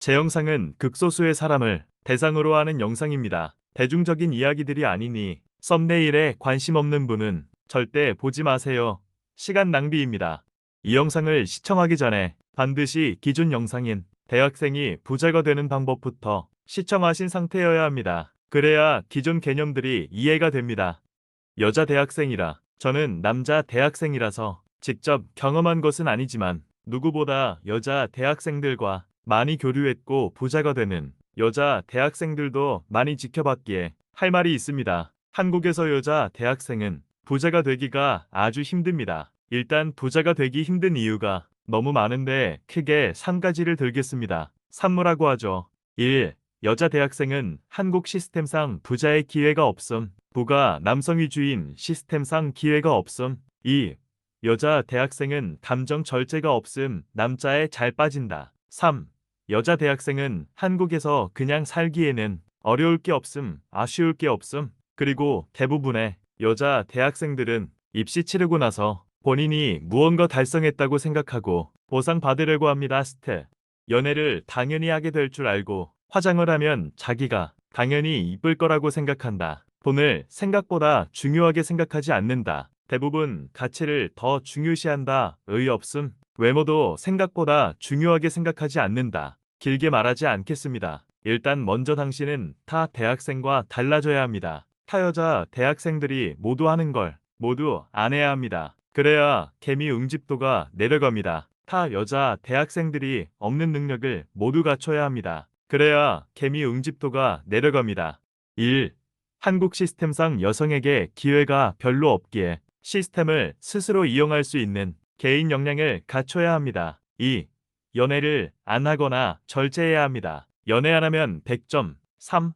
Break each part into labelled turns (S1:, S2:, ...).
S1: 제 영상은 극소수의 사람을 대상으로 하는 영상입니다. 대중적인 이야기들이 아니니 썸네일에 관심 없는 분은 절대 보지 마세요. 시간 낭비입니다. 이 영상을 시청하기 전에 반드시 기존 영상인 대학생이 부자가 되는 방법부터 시청하신 상태여야 합니다. 그래야 기존 개념들이 이해가 됩니다. 여자 대학생이라 저는 남자 대학생이라서 직접 경험한 것은 아니지만 누구보다 여자 대학생들과 많이 교류했고 부자가 되는 여자 대학생들도 많이 지켜봤기에 할 말이 있습니다. 한국에서 여자 대학생은 부자가 되기가 아주 힘듭니다. 일단 부자가 되기 힘든 이유가 너무 많은데 크게 3가지를 들겠습니다. 산무라고 하죠. 1. 여자 대학생은 한국 시스템상 부자의 기회가 없음. 부가 남성 위주인 시스템상 기회가 없음. 2. 여자 대학생은 감정 절제가 없음. 남자에 잘 빠진다. 3. 여자 대학생은 한국에서 그냥 살기에는 어려울 게 없음. 아쉬울 게 없음. 그리고 대부분의 여자 대학생들은 입시 치르고 나서 본인이 무언가 달성했다고 생각하고 보상 받으려고 합니다. 연애를 당연히 하게 될 줄 알고 화장을 하면 자기가 당연히 이쁠 거라고 생각한다. 돈을 생각보다 중요하게 생각하지 않는다. 대부분 가치를 더 중요시한다. 의 없음. 외모도 생각보다 중요하게 생각하지 않는다. 길게 말하지 않겠습니다. 일단 먼저 당신은 타 대학생과 달라져야 합니다. 타 여자 대학생들이 모두 하는 걸 모두 안 해야 합니다. 그래야 개미 응집도가 내려갑니다. 타 여자 대학생들이 없는 능력을 모두 갖춰야 합니다. 그래야 개미 응집도가 내려갑니다. 1. 한국 시스템상 여성에게 기회가 별로 없기에 시스템을 스스로 이용할 수 있는 개인 역량을 갖춰야 합니다. 2. 연애를 안 하거나 절제해야 합니다. 연애 안 하면 100점. 3.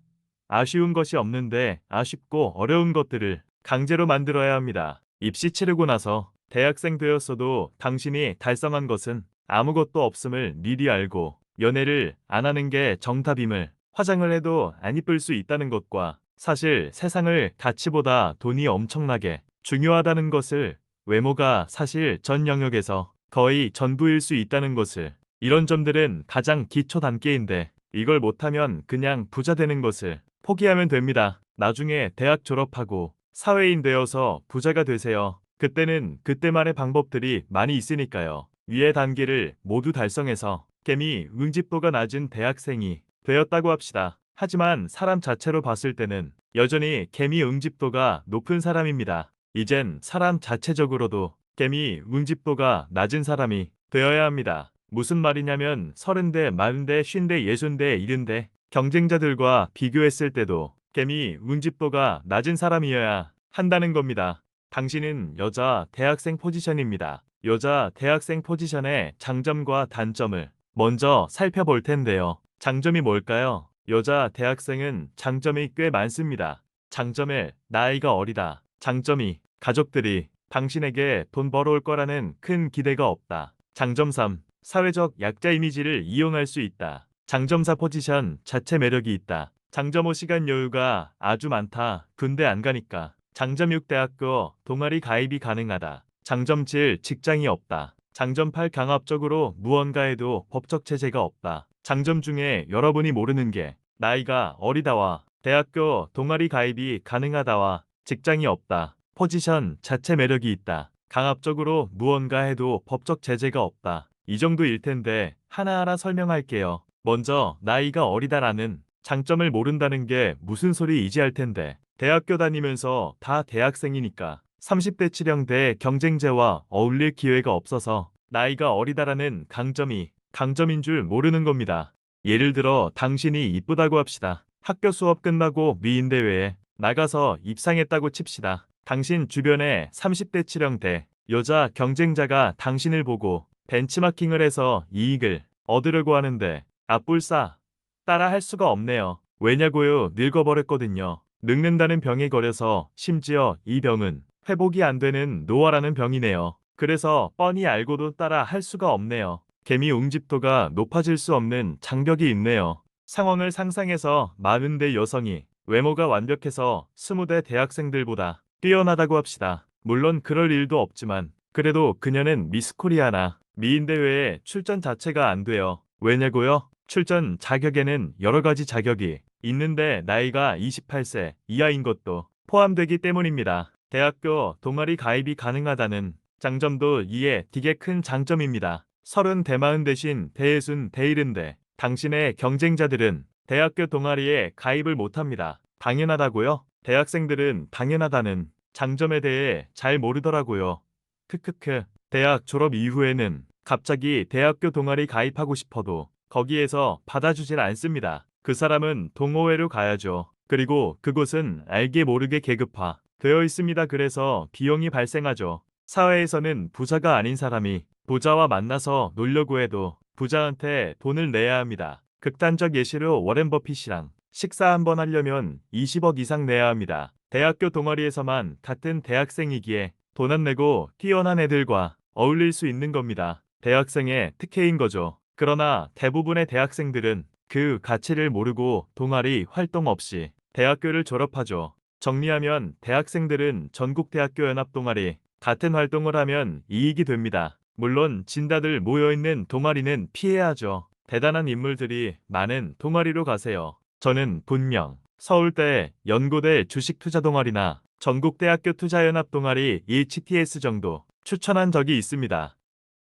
S1: 아쉬운 것이 없는데 아쉽고 어려운 것들을 강제로 만들어야 합니다. 입시 치르고 나서 대학생 되었어도 당신이 달성한 것은 아무것도 없음을 미리 알고 연애를 안 하는 게 정답임을, 화장을 해도 안 이쁠 수 있다는 것과 사실 세상을 가치보다 돈이 엄청나게 중요하다는 것을, 외모가 사실 전 영역에서 거의 전부일 수 있다는 것을, 이런 점들은 가장 기초 단계인데 이걸 못하면 그냥 부자 되는 것을 포기하면 됩니다. 나중에 대학 졸업하고 사회인 되어서 부자가 되세요. 그때는 그때만의 방법들이 많이 있으니까요. 위의 단계를 모두 달성해서 개미 응집도가 낮은 대학생이 되었다고 합시다. 하지만 사람 자체로 봤을 때는 여전히 개미 응집도가 높은 사람입니다. 이젠 사람 자체적으로도 개미 응집도가 낮은 사람이 되어야 합니다. 무슨 말이냐면 30대, 40대, 50대, 60대, 70대 경쟁자들과 비교했을 때도 개미 응집도가 낮은 사람이어야 한다는 겁니다. 당신은 여자 대학생 포지션입니다. 여자 대학생 포지션의 장점과 단점을 먼저 살펴볼 텐데요. 장점이 뭘까요? 여자 대학생은 장점이 꽤 많습니다. 장점 1. 나이가 어리다. 장점 2. 가족들이 당신에게 돈 벌어올 거라는 큰 기대가 없다. 장점 3. 사회적 약자 이미지를 이용할 수 있다. 장점 4. 포지션 자체 매력이 있다. 장점 5. 시간 여유가 아주 많다. 군대 안 가니까. 장점 6. 대학교 동아리 가입이 가능하다. 장점 7. 직장이 없다. 장점 8. 강압적으로 무언가 해도 법적 체제가 없다. 장점 중에 여러분이 모르는 게 나이가 어리다와 대학교 동아리 가입이 가능하다와 직장이 없다. 포지션 자체 매력이 있다. 강압적으로 무언가 해도 법적 제재가 없다. 이 정도일 텐데 하나하나 설명할게요. 먼저 나이가 어리다라는 장점을 모른다는 게 무슨 소리이지 할 텐데, 대학교 다니면서 다 대학생이니까 30대 치령대 경쟁자와 어울릴 기회가 없어서 나이가 어리다라는 강점인 줄 모르는 겁니다. 예를 들어 당신이 이쁘다고 합시다. 학교 수업 끝나고 미인대회에 나가서 입상했다고 칩시다. 당신 주변에 30대 치령대 여자 경쟁자가 당신을 보고 벤치마킹을 해서 이익을 얻으려고 하는데 아뿔싸 따라 할 수가 없네요. 왜냐고요? 늙어버렸거든요. 늙는다는 병에 걸려서 심지어 이 병은 회복이 안 되는 노화라는 병이네요. 그래서 뻔히 알고도 따라 할 수가 없네요. 개미 웅집도가 높아질 수 없는 장벽이 있네요. 상황을 상상해서 40대 여성이 외모가 완벽해서 20대 대학생들보다 뛰어나다고 합시다. 물론 그럴 일도 없지만 그래도 그녀는 미스 코리아나 미인대회에 출전 자체가 안 돼요. 왜냐고요? 출전 자격에는 여러 가지 자격이 있는데 나이가 28세 이하인 것도 포함되기 때문입니다. 대학교 동아리 가입이 가능하다는 장점도 이에 되게 큰 장점입니다. 30 대마흔 대신 대예순 대일흔데 당신의 경쟁자들은 대학교 동아리에 가입을 못합니다. 당연하다고요? 대학생들은 당연하다는 장점에 대해 잘 모르더라고요. 크크크. 대학 졸업 이후에는 갑자기 대학교 동아리 가입하고 싶어도 거기에서 받아주질 않습니다. 그 사람은 동호회로 가야죠. 그리고 그곳은 알게 모르게 계급화 되어 있습니다. 그래서 비용이 발생하죠. 사회에서는 부자가 아닌 사람이 부자와 만나서 놀려고 해도 부자한테 돈을 내야 합니다. 극단적 예시로 워렌 버핏이랑 식사 한번 하려면 20억 이상 내야 합니다. 대학교 동아리에서만 같은 대학생이기에 돈 안 내고 뛰어난 애들과 어울릴 수 있는 겁니다. 대학생의 특혜인 거죠. 그러나 대부분의 대학생들은 그 가치를 모르고 동아리 활동 없이 대학교를 졸업하죠. 정리하면 대학생들은 전국대학교 연합동아리 같은 활동을 하면 이익이 됩니다. 물론 진다들 모여있는 동아리는 피해야 하죠. 대단한 인물들이 많은 동아리로 가세요. 저는 분명 서울대, 연고대 주식투자동아리나 전국대학교 투자연합동아리 HTS 정도 추천한 적이 있습니다.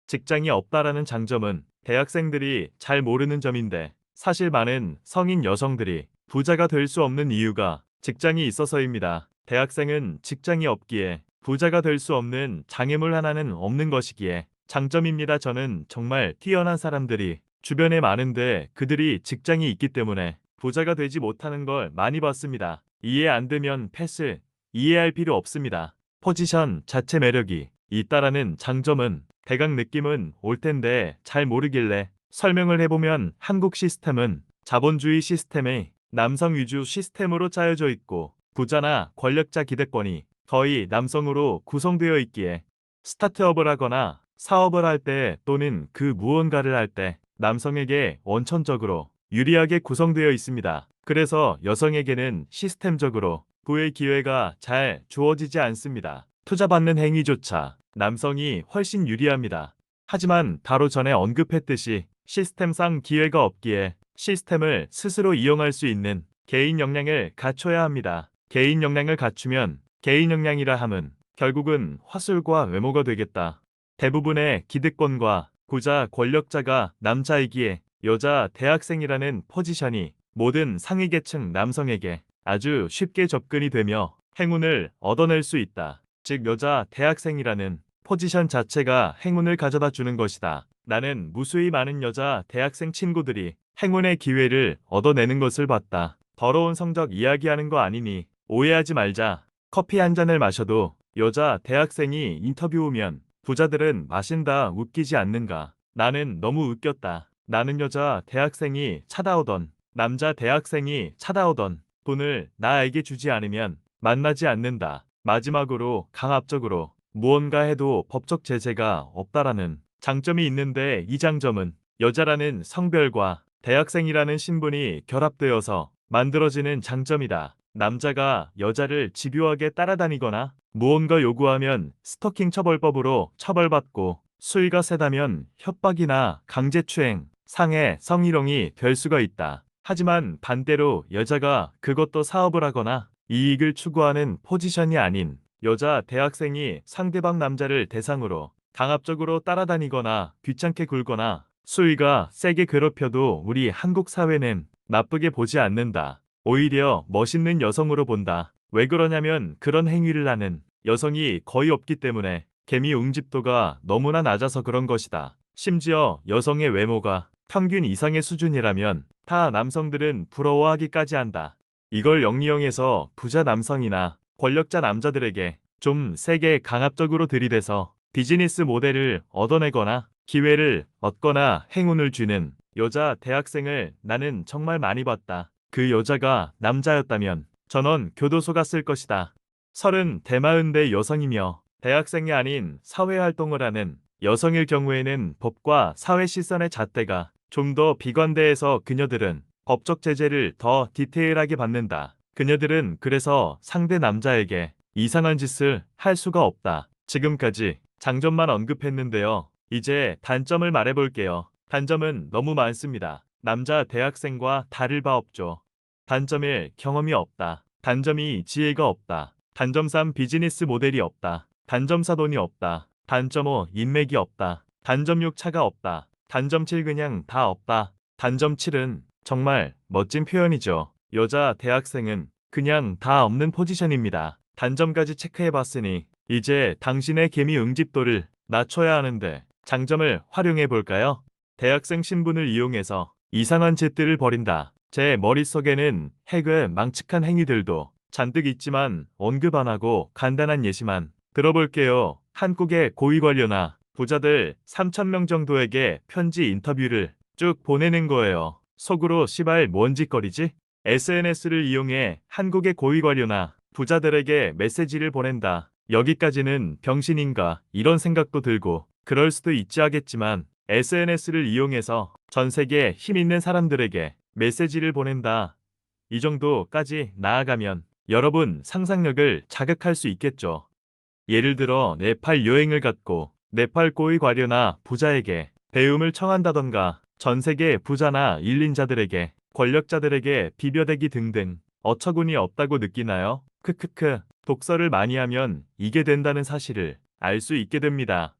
S1: 직장이 없다라는 장점은 대학생들이 잘 모르는 점인데 사실 많은 성인 여성들이 부자가 될 수 없는 이유가 직장이 있어서입니다. 대학생은 직장이 없기에 부자가 될 수 없는 장애물 하나는 없는 것이기에 장점입니다. 저는 정말 뛰어난 사람들이 주변에 많은데 그들이 직장이 있기 때문에 부자가 되지 못하는 걸 많이 봤습니다. 이해 안 되면 패스, 이해할 필요 없습니다. 포지션 자체 매력이 있다라는 장점은 대강 느낌은 올 텐데 잘 모르길래 설명을 해보면 한국 시스템은 자본주의 시스템의 남성 위주 시스템으로 짜여져 있고 부자나 권력자 기대권이 거의 남성으로 구성되어 있기에 스타트업을 하거나 사업을 할 때 또는 그 무언가를 할 때 남성에게 원천적으로 유리하게 구성되어 있습니다. 그래서 여성에게는 시스템적으로 부의 기회가 잘 주어지지 않습니다. 투자받는 행위조차 남성이 훨씬 유리합니다. 하지만 바로 전에 언급했듯이 시스템상 기회가 없기에 시스템을 스스로 이용할 수 있는 개인 역량을 갖춰야 합니다. 개인 역량을 갖추면 개인 역량이라 함은 결국은 화술과 외모가 되겠다. 대부분의 기득권과 부자 권력자가 남자이기에 여자 대학생이라는 포지션이 모든 상위계층 남성에게 아주 쉽게 접근이 되며 행운을 얻어낼 수 있다. 즉 여자 대학생이라는 포지션 자체가 행운을 가져다 주는 것이다. 나는 무수히 많은 여자 대학생 친구들이 행운의 기회를 얻어내는 것을 봤다. 더러운 성적 이야기하는 거 아니니 오해하지 말자. 커피 한 잔을 마셔도 여자 대학생이 인터뷰 오면 부자들은 마신다 웃기지 않는가. 나는 너무 웃겼다. 나는 여자 대학생이 찾아오던 남자 대학생이 찾아오던 돈을 나에게 주지 않으면 만나지 않는다. 마지막으로 강압적으로 무언가 해도 법적 제재가 없다라는 장점이 있는데 이 장점은 여자라는 성별과 대학생이라는 신분이 결합되어서 만들어지는 장점이다. 남자가 여자를 집요하게 따라다니거나 무언가 요구하면 스토킹 처벌법으로 처벌받고 수위가 세다면 협박이나 강제추행, 상해, 성희롱이 될 수가 있다. 하지만 반대로 여자가 그것도 사업을 하거나 이익을 추구하는 포지션이 아닌 여자 대학생이 상대방 남자를 대상으로 강압적으로 따라다니거나 귀찮게 굴거나 수위가 세게 괴롭혀도 우리 한국 사회는 나쁘게 보지 않는다. 오히려 멋있는 여성으로 본다. 왜 그러냐면 그런 행위를 하는 여성이 거의 없기 때문에 개미 응집도가 너무나 낮아서 그런 것이다. 심지어 여성의 외모가 평균 이상의 수준이라면 타 남성들은 부러워하기까지 한다. 이걸 영리형에서 부자 남성이나 권력자 남자들에게 좀 세게 강압적으로 들이대서 비즈니스 모델을 얻어내거나 기회를 얻거나 행운을 주는 여자 대학생을 나는 정말 많이 봤다. 그 여자가 남자였다면 전원 교도소 갔을 것이다. 30 대마흔대 여성이며 대학생이 아닌 사회활동을 하는 여성일 경우에는 법과 사회 시선의 잣대가 좀 더 비관대해서 그녀들은 법적 제재를 더 디테일하게 받는다. 그녀들은 그래서 상대 남자에게 이상한 짓을 할 수가 없다. 지금까지 장점만 언급했는데요. 이제 단점을 말해볼게요. 단점은 너무 많습니다. 남자 대학생과 다를 바 없죠. 단점 1. 경험이 없다. 단점 2. 지혜가 없다. 단점 3. 비즈니스 모델이 없다. 단점 4. 돈이 없다. 단점 5. 인맥이 없다. 단점 6. 차가 없다. 단점 7. 그냥 다 없다. 단점 7은 정말 멋진 표현이죠. 여자 대학생은 그냥 다 없는 포지션입니다. 단점까지 체크해봤으니 이제 당신의 개미 응집도를 낮춰야 하는데 장점을 활용해 볼까요? 대학생 신분을 이용해서 이상한 짓들을 벌인다. 제 머릿속에는 핵을 망측한 행위들도 잔뜩 있지만 언급 안 하고 간단한 예시만 들어볼게요. 한국의 고위 관료나 부자들 3,000명 정도에게 편지 인터뷰를 쭉 보내는 거예요. 속으로 시발 뭔 짓거리지? SNS를 이용해 한국의 고위 관료나 부자들에게 메시지를 보낸다. 여기까지는 병신인가 이런 생각도 들고 그럴 수도 있지 하겠지만 SNS를 이용해서 전 세계 힘 있는 사람들에게 메시지를 보낸다. 이 정도까지 나아가면 여러분 상상력을 자극할 수 있겠죠. 예를 들어 네팔 여행을 갔고 네팔 고위 관료나 부자에게 배움을 청한다던가 전 세계 부자나 일린자들에게 권력자들에게 비벼대기 등등 어처구니 없다고 느끼나요? 크크크. 독서를 많이 하면 이게 된다는 사실을 알 수 있게 됩니다.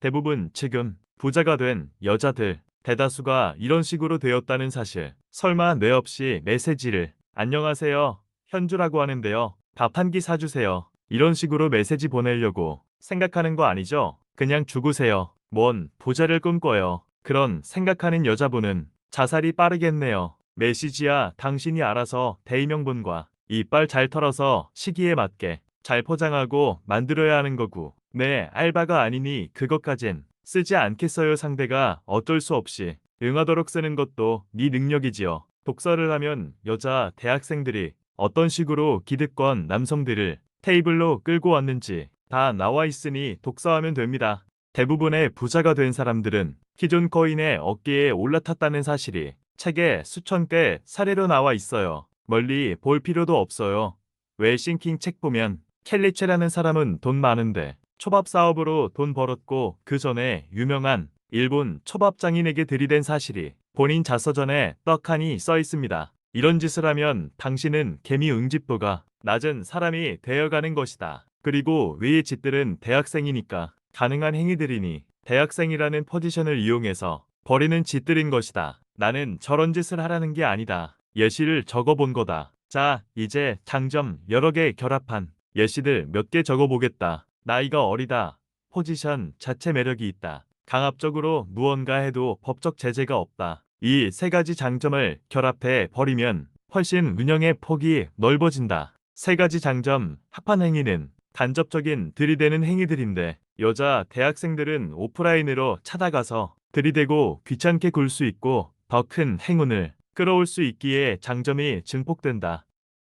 S1: 대부분 지금 부자가 된 여자들 대다수가 이런 식으로 되었다는 사실. 설마 뇌 없이 메시지를 안녕하세요. 현주라고 하는데요. 밥 한 끼 사주세요. 이런 식으로 메시지 보내려고 생각하는 거 아니죠? 그냥 죽으세요. 뭔 부자를 꿈꿔요. 그런 생각하는 여자분은 자살이 빠르겠네요. 메시지야 당신이 알아서 대의명분과 이빨 잘 털어서 시기에 맞게 잘 포장하고 만들어야 하는 거고. 네, 알바가 아니니 그것까진 쓰지 않겠어요. 상대가 어쩔 수 없이 응하도록 쓰는 것도 네 능력이지요. 독서를 하면 여자 대학생들이 어떤 식으로 기득권 남성들을 테이블로 끌고 왔는지 다 나와 있으니 독서하면 됩니다. 대부분의 부자가 된 사람들은 기존 거인의 어깨에 올라탔다는 사실이 책에 수천 개 사례로 나와 있어요. 멀리 볼 필요도 없어요. 웰싱킹 책 보면 켈리체라는 사람은 돈 많은데 초밥 사업으로 돈 벌었고 그 전에 유명한 일본 초밥 장인에게 들이댄 사실이 본인 자서전에 떡하니 써 있습니다. 이런 짓을 하면 당신은 개미 응집도가 낮은 사람이 되어가는 것이다. 그리고 위의 짓들은 대학생이니까 가능한 행위들이니 대학생이라는 포지션을 이용해서 벌이는 짓들인 것이다. 나는 저런 짓을 하라는 게 아니다. 예시를 적어본 거다. 자, 이제 장점 여러 개 결합한 예시들 몇 개 적어보겠다. 나이가 어리다. 포지션 자체 매력이 있다. 강압적으로 무언가 해도 법적 제재가 없다. 이 세 가지 장점을 결합해 버리면 훨씬 운영의 폭이 넓어진다. 세 가지 장점 합한 행위는 간접적인 들이대는 행위들인데 여자 대학생들은 오프라인으로 찾아가서 들이대고 귀찮게 굴 수 있고 더 큰 행운을 끌어올 수 있기에 장점이 증폭된다.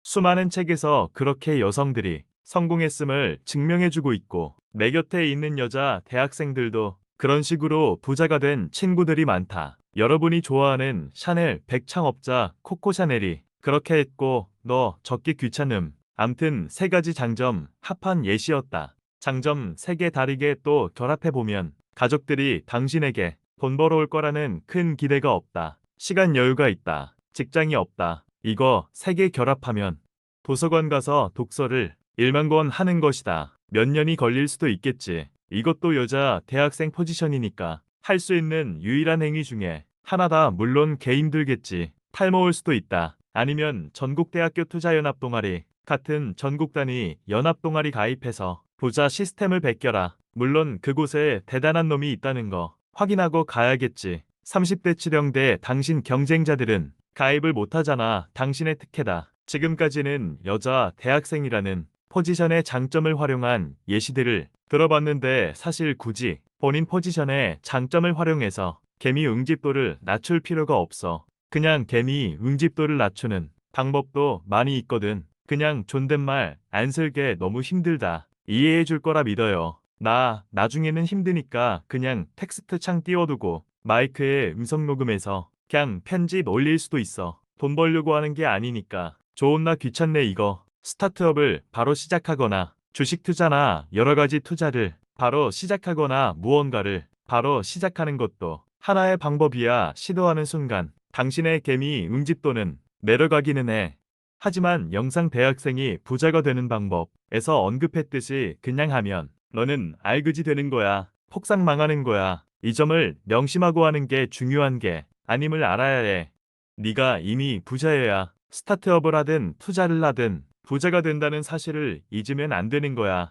S1: 수많은 책에서 그렇게 여성들이 성공했음을 증명해주고 있고 내 곁에 있는 여자 대학생들도 그런 식으로 부자가 된 친구들이 많다. 여러분이 좋아하는 샤넬 백창업자 코코 샤넬이 그렇게 했고 너 적기 귀찮음. 암튼 세 가지 장점 합한 예시였다. 장점 세 개 다르게 또 결합해보면 가족들이 당신에게 돈 벌어올 거라는 큰 기대가 없다. 시간 여유가 있다. 직장이 없다. 이거 세 개 결합하면 도서관 가서 독서를 1만 권 하는 것이다. 몇 년이 걸릴 수도 있겠지. 이것도 여자 대학생 포지션이니까 할 수 있는 유일한 행위 중에 하나다. 물론 개 힘들겠지. 탈모일 수도 있다. 아니면 전국대학교 투자연합 동아리 같은 전국 단위 연합 동아리 가입해서 부자 시스템을 베껴라. 물론 그곳에 대단한 놈이 있다는 거 확인하고 가야겠지. 30대 치령대 당신 경쟁자들은 가입을 못하잖아. 당신의 특혜다. 지금까지는 여자 대학생이라는 포지션의 장점을 활용한 예시들을 들어봤는데 사실 굳이 본인 포지션의 장점을 활용해서 개미 응집도를 낮출 필요가 없어. 그냥 개미 응집도를 낮추는 방법도 많이 있거든. 그냥 존댓말 안 쓸게 너무 힘들다. 이해해 줄 거라 믿어요. 나 나중에는 힘드니까 그냥 텍스트 창 띄워두고 마이크에 음성 녹음해서 그냥 편집 올릴 수도 있어. 돈 벌려고 하는 게 아니니까. 좋은 나 귀찮네 이거. 스타트업을 바로 시작하거나 주식 투자나 여러 가지 투자를 바로 시작하거나 무언가를 바로 시작하는 것도 하나의 방법이야. 시도하는 순간 당신의 개미 응집도는 내려가기는 해. 하지만 영상 대학생이 부자가 되는 방법에서 언급했듯이 그냥 하면 너는 알그지 되는 거야. 폭삭 망하는 거야. 이 점을 명심하고 하는 게 중요한 게 아님을 알아야 해. 네가 이미 부자여야 스타트업을 하든 투자를 하든 부자가 된다는 사실을 잊으면 안 되는 거야.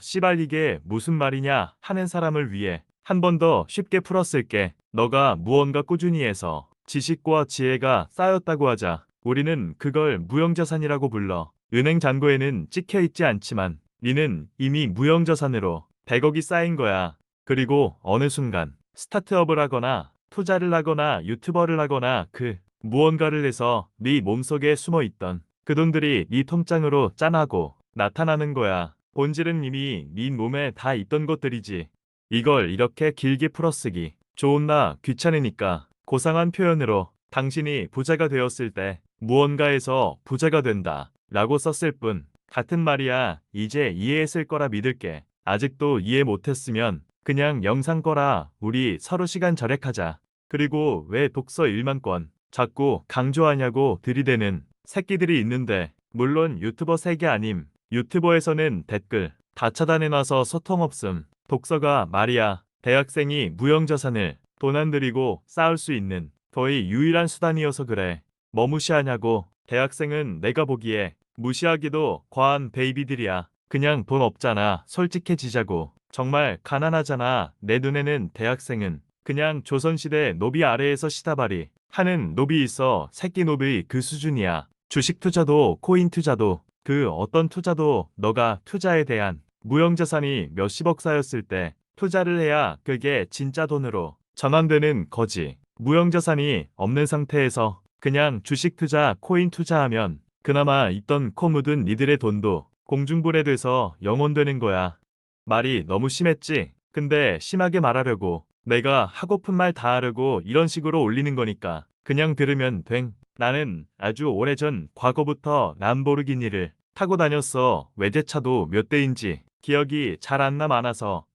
S1: 씨발 이게 무슨 말이냐 하는 사람을 위해 한 번 더 쉽게 풀었을게. 너가 무언가 꾸준히 해서 지식과 지혜가 쌓였다고 하자. 우리는 그걸 무형자산이라고 불러. 은행 잔고에는 찍혀 있지 않지만 니는 이미 무형자산으로 100억이 쌓인 거야. 그리고 어느 순간 스타트업을 하거나 투자를 하거나 유튜버를 하거나 무언가를 해서 네 몸속에 숨어 있던 그 돈들이 네 통장으로 짠하고 나타나는 거야. 본질은 이미 네 몸에 다 있던 것들이지. 이걸 이렇게 길게 풀어쓰기 좋은나 귀찮으니까 고상한 표현으로 당신이 부자가 되었을 때 무언가에서 부자가 된다 라고 썼을 뿐 같은 말이야. 이제 이해했을 거라 믿을게. 아직도 이해 못했으면 그냥 영상 꺼라. 우리 서로 시간 절약하자. 그리고 왜 독서 1만권 자꾸 강조하냐고 들이대는 새끼들이 있는데 물론 유튜버 세계 아님. 유튜버에서는 댓글 다 차단해놔서 소통 없음. 독서가 말이야. 대학생이 무형자산을 돈 안 들이고 쌓을 수 있는 거의 유일한 수단이어서 그래. 뭐 무시하냐고. 대학생은 내가 보기에 무시하기도 과한 베이비들이야. 그냥 돈 없잖아. 솔직해지자고. 정말 가난하잖아. 내 눈에는 대학생은 그냥 조선시대 노비 아래에서 시다발이 하는 노비 있어. 새끼 노비 그 수준이야. 주식 투자도 코인 투자도 그 어떤 투자도 너가 투자에 대한 무형자산이 몇십억 쌓였을 때 투자를 해야 그게 진짜 돈으로 전환되는 거지. 무형자산이 없는 상태에서 그냥 주식 투자, 코인 투자하면 그나마 있던 코 묻은 니들의 돈도 공중분해돼서 영혼되는 거야. 말이 너무 심했지? 근데 심하게 말하려고 내가 하고픈 말 다 하려고 이런 식으로 올리는 거니까 그냥 들으면 됨. 나는 아주 오래전 과거부터 람보르기니를 타고 다녔어. 외제차도 몇 대인지 기억이 잘 안 나 많아서.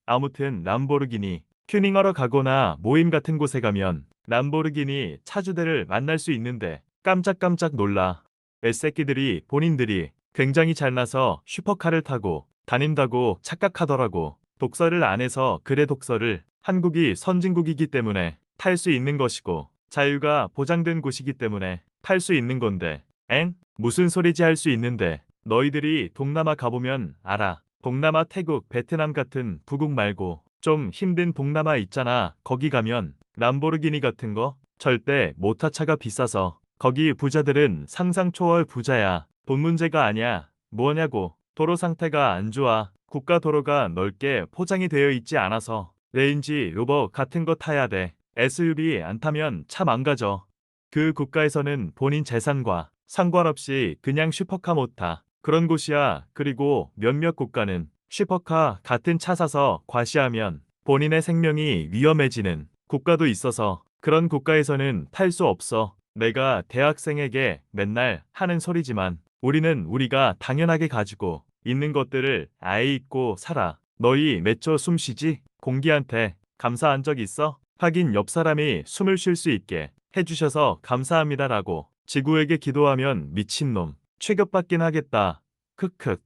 S1: 아무튼 람보르기니 튜닝하러 가거나 모임 같은 곳에 가면 람보르기니 차주들을 만날 수 있는데 깜짝깜짝 놀라. 애새끼들이 본인들이 굉장히 잘나서 슈퍼카를 타고 다닌다고 착각하더라고. 독서를 안 해서 그래. 독서를 한국이 선진국이기 때문에 탈 수 있는 것이고 자유가 보장된 곳이기 때문에 탈 수 있는 건데 엥? 무슨 소리지 할 수 있는데 너희들이 동남아 가보면 알아. 동남아 태국 베트남 같은 부국 말고 좀 힘든 동남아 있잖아. 거기 가면 람보르기니 같은 거 절대 못 타. 차가 비싸서. 거기 부자들은 상상 초월 부자야. 돈 문제가 아니야. 뭐냐고. 도로 상태가 안 좋아. 국가 도로가 넓게 포장이 되어 있지 않아서 레인지 로버 같은 거 타야 돼. SUV 안 타면 차 망가져. 그 국가에서는 본인 재산과 상관없이 그냥 슈퍼카 못 타. 그런 곳이야. 그리고 몇몇 국가는 슈퍼카 같은 차 사서 과시하면 본인의 생명이 위험해지는 국가도 있어서 그런 국가에서는 탈 수 없어. 내가 대학생에게 맨날 하는 소리지만 우리는 우리가 당연하게 가지고 있는 것들을 아예 잊고 살아. 너희 몇 초 숨 쉬지? 공기한테 감사한 적 있어? 하긴 옆 사람이 숨을 쉴 수 있게 해주셔서 감사합니다라고 지구에게 기도하면 미친놈 취급받긴 하겠다. 크크.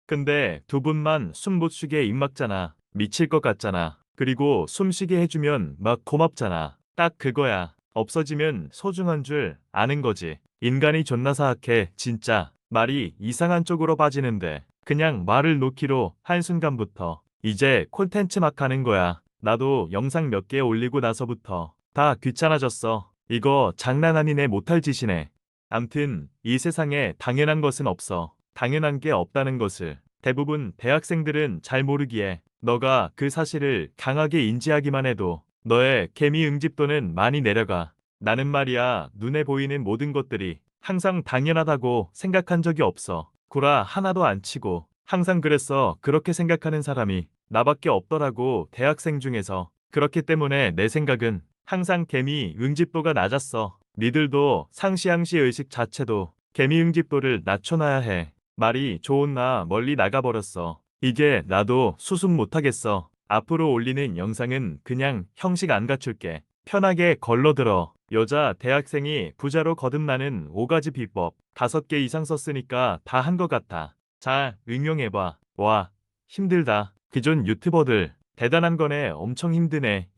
S1: 근데 두 분만 숨 못 쉬게 입 막잖아. 미칠 것 같잖아. 그리고 숨 쉬게 해주면 막 고맙잖아. 딱 그거야. 없어지면 소중한 줄 아는 거지. 인간이 존나 사악해. 진짜 말이 이상한 쪽으로 빠지는데 그냥 말을 놓기로 한순간부터 이제 콘텐츠 막 하는 거야. 나도 영상 몇 개 올리고 나서부터 다 귀찮아졌어. 이거 장난 아니네. 못할 짓이네. 암튼 이 세상에 당연한 것은 없어. 당연한 게 없다는 것을 대부분 대학생들은 잘 모르기에 너가 그 사실을 강하게 인지하기만 해도 너의 개미 응집도는 많이 내려가. 나는 말이야 눈에 보이는 모든 것들이 항상 당연하다고 생각한 적이 없어. 구라 하나도 안 치고 항상 그랬어. 그렇게 생각하는 사람이 나밖에 없더라고. 대학생 중에서. 그렇기 때문에 내 생각은 항상 개미 응집도가 낮았어. 니들도 상시항시 의식 자체도 개미 응집도를 낮춰놔야 해. 말이 좋은 나 멀리 나가버렸어. 이게 나도 수습 못하겠어. 앞으로 올리는 영상은 그냥 형식 안 갖출게. 편하게 걸러들어. 여자 대학생이 부자로 거듭나는 5가지 비법 5개 이상 썼으니까 다 한 것 같아. 자, 응용해봐. 와, 힘들다. 기존 유튜버들 대단한 거네. 엄청 힘드네.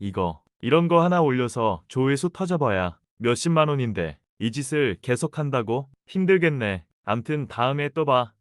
S1: 이런 거 하나 올려서 조회수 터져봐야 몇십만 원인데 이 짓을 계속한다고? 힘들겠네. 암튼 다음에 또 봐.